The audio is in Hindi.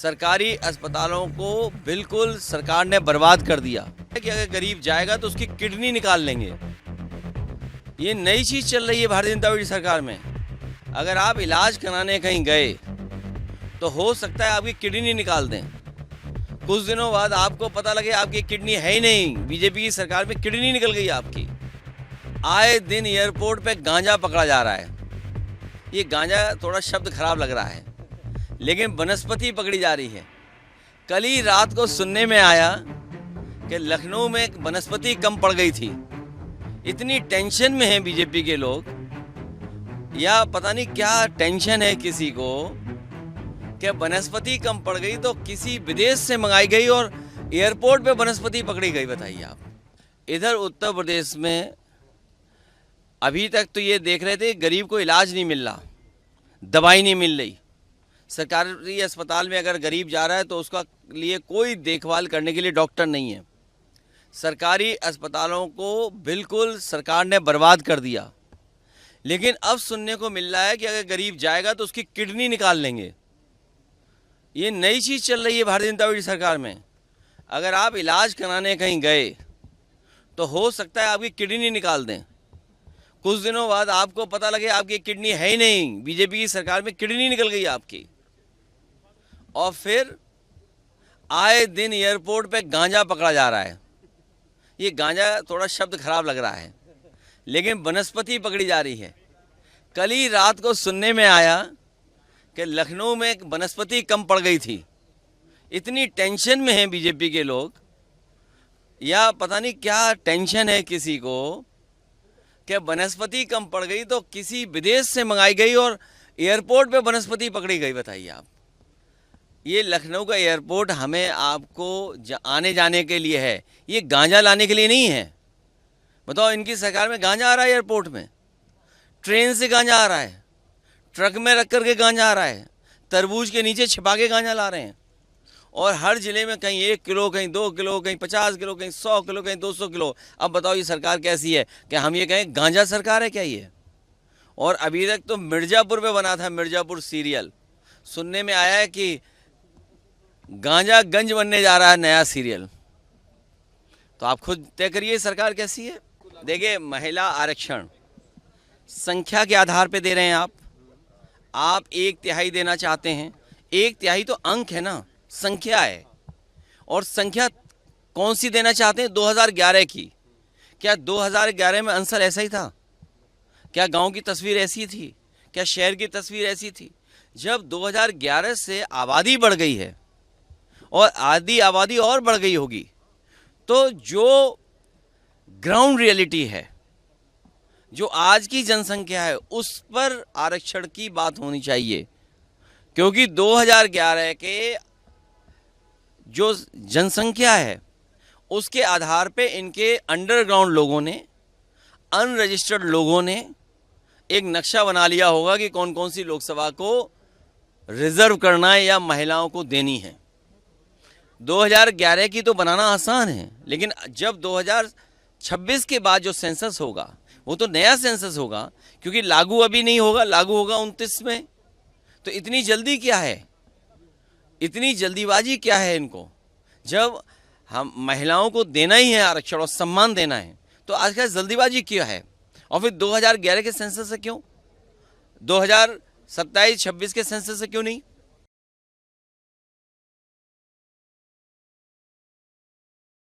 सरकारी अस्पतालों को बिल्कुल सरकार ने बर्बाद कर दिया कि अगर गरीब जाएगा तो उसकी किडनी निकाल लेंगे। ये नई चीज़ चल रही है भारतीय जनता पार्टी सरकार में। अगर आप इलाज कराने कहीं गए तो हो सकता है आपकी किडनी निकाल दें। कुछ दिनों बाद आपको पता लगे आपकी किडनी है ही नहीं, बीजेपी की सरकार में किडनी निकल गई आपकी। आए दिन एयरपोर्ट पे गांजा पकड़ा जा रहा है। ये गांजा थोड़ा शब्द खराब लग रहा है, लेकिन वनस्पति पकड़ी जा रही है। कल ही रात को सुनने में आया कि लखनऊ में एक वनस्पति कम पड़ गई थी। इतनी टेंशन में हैं बीजेपी के लोग, या पता नहीं क्या टेंशन है किसी को कि वनस्पति कम पड़ गई तो किसी विदेश से मंगाई गई और एयरपोर्ट पे वनस्पति पकड़ी गई। बताइए आप। इधर उत्तर प्रदेश में अभी तक तो ये देख रहे थे गरीब को इलाज नहीं मिल रहा, दवाई नहीं मिल रही। सरकारी अस्पताल में अगर गरीब जा रहा है तो उसका लिए कोई देखभाल करने के लिए डॉक्टर नहीं है। सरकारी अस्पतालों को बिल्कुल सरकार ने बर्बाद कर दिया। लेकिन अब सुनने को मिल रहा है कि अगर गरीब जाएगा तो उसकी किडनी निकाल लेंगे। ये नई चीज़ चल रही है भारतीय जनता पार्टी सरकार में। अगर आप इलाज कराने कहीं गए तो हो सकता है आपकी किडनी निकाल दें। कुछ दिनों बाद आपको पता लगे आपकी किडनी है ही नहीं, बीजेपी की सरकार में किडनी निकल गई आपकी। और फिर आए दिन एयरपोर्ट पे गांजा पकड़ा जा रहा है। ये गांजा थोड़ा शब्द खराब लग रहा है, लेकिन वनस्पति पकड़ी जा रही है। कल ही रात को सुनने में आया कि लखनऊ में एक वनस्पति कम पड़ गई थी। इतनी टेंशन में हैं बीजेपी के लोग, या पता नहीं क्या टेंशन है किसी को कि वनस्पति कम पड़ गई तो किसी विदेश से मंगाई गई और एयरपोर्ट पे वनस्पति पकड़ी गई। बताइए आप। ये लखनऊ का एयरपोर्ट हमें आपको आने जाने के लिए है, ये गांजा लाने के लिए नहीं है। बताओ, इनकी सरकार में गांजा आ रहा है एयरपोर्ट में, ट्रेन से गांजा आ रहा है, ट्रक में रख करके गांजा आ रहा है, तरबूज के नीचे छिपा के गांजा ला रहे हैं। और हर जिले में कहीं 1 किलो, कहीं 2 किलो, कहीं 50 किलो, कहीं 100 किलो, कहीं 200 किलो। अब बताओ ये सरकार कैसी है कि हम ये कहें गांजा सरकार है क्या ये? और अभी तक तो मिर्ज़ापुर में बना था, मिर्ज़ापुर सीरियल। सुनने में आया है कि गांजा गंज बनने जा रहा है नया सीरियल। तो आप खुद तय करिए सरकार कैसी है। देखिए, महिला आरक्षण संख्या के आधार पे दे रहे हैं आप 1/3 देना चाहते हैं। 1/3 तो अंक है ना, संख्या है। और संख्या कौन सी देना चाहते हैं? 2011 की। क्या 2011 में आंसर ऐसा ही था? क्या गांव की तस्वीर ऐसी थी? क्या शहर की तस्वीर ऐसी थी? जब 2011 से आबादी बढ़ गई है और आधी आबादी और बढ़ गई होगी, तो जो ग्राउंड रियलिटी है, जो आज की जनसंख्या है, उस पर आरक्षण की बात होनी चाहिए। क्योंकि 2011 के जो जनसंख्या है उसके आधार पे इनके अंडरग्राउंड लोगों ने, अनरजिस्टर्ड लोगों ने एक नक्शा बना लिया होगा कि कौन कौन सी लोकसभा को रिजर्व करना है या महिलाओं को देनी है। 2011 की तो बनाना आसान है, लेकिन जब 2026 के बाद जो सेंसस होगा वो तो नया सेंसस होगा, क्योंकि लागू अभी नहीं होगा, लागू होगा 29 में। तो इतनी जल्दी क्या है, इतनी जल्दीबाजी क्या है इनको? जब हम महिलाओं को देना ही है आरक्षण और सम्मान देना है, तो आजकल जल्दीबाजी क्या है? और फिर 2011 के सेंसस से क्यों, 2027-26 के सेंसस से क्यों नहीं?